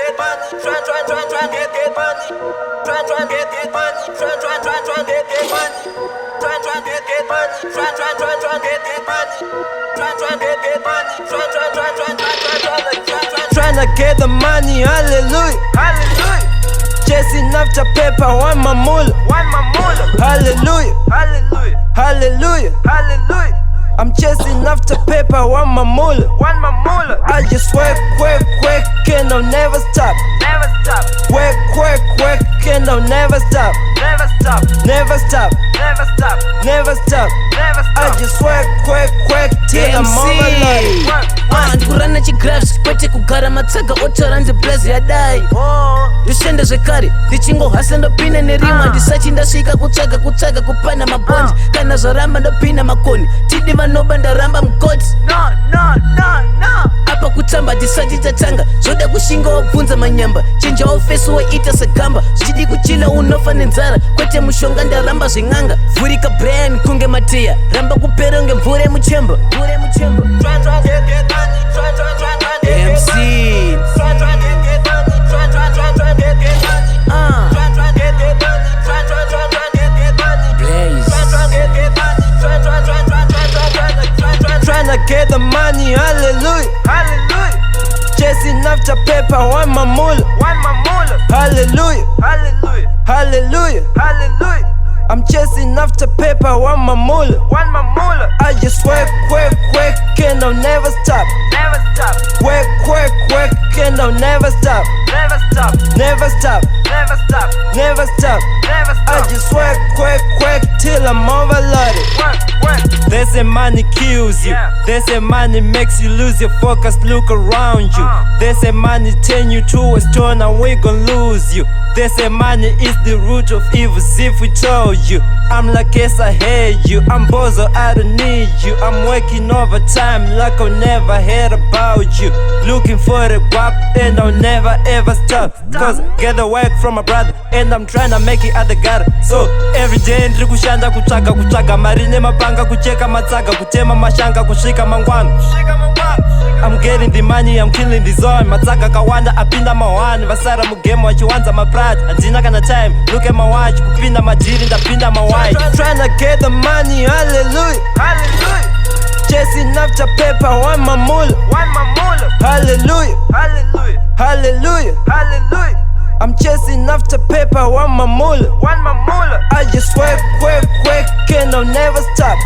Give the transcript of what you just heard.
get money, try get money, try get money, try get money, try get money, try get money, tryna get the money, hallelujah, hallelujah. Chasing after paper, want my moolah, hallelujah, hallelujah, hallelujah, hallelujah. I'm chasing after paper, want my moolah, I just work, and I'll never stop, work, and I'll never stop, never stop, I just work till I'm overloaded. Ndikurana chigraphs kwete kugara matsaga otora ndiblazi yadai ndoshenda zvekare ndichingohasa ndopinda nerimwe handisati ndasvika kutsvaga kupana mabhondi kana zvaramba ndopinda makoni tidi vanoba ndaramba mukoti apa kutamba ndisati tatanga zvoda kushinga wabvunza manyamba chenja waufesi woita segamba zvichidi kuchila unofa nenzara kwete mushonga ndaramba zveng'anga vhurika brian kunge mateya ramba kupera nge mvura yemuchemba MC Tryna get the money, hallelujah, hallelujah. Chasing after paper, want my moolah, hallelujah, hallelujah, hallelujah, hallelujah. I'm chasing after paper, want my moolah, I just work, and I'll never stop, work, and I'll never stop, never stop, I just work till I'm overloaded. They say money kills you, they say money makes you lose your focus, look around you. They say money turn you to a stone and we gon' lose you. They say money is the root of evil, if we told you. I'm like yes I hate you, I'm bozo, I don't need you. I'm working overtime like I've never heard about you. Looking for the guap and I'll never ever stop, cause get the work from my brother and I'm tryna make it at the gutter. So every day ndiri kushanda kutsvaga mari nemapanga kucheka matsaga kutema mashanga kusvika mangwana. I'm getting the money, I'm killing the zone. Matsaga kawanda apinda mawani vasara mugame wachiwanza mapride handina kana time, look at my watch kupinda madhiri ndapinda mawai. Tryna get the money, hallelujah, hallelujah. Chasing after paper, want my moolah, hallelujah, hallelujah, hallelujah, hallelujah. I'm chasing after paper, want my moolah, I just work, and I'll never stop,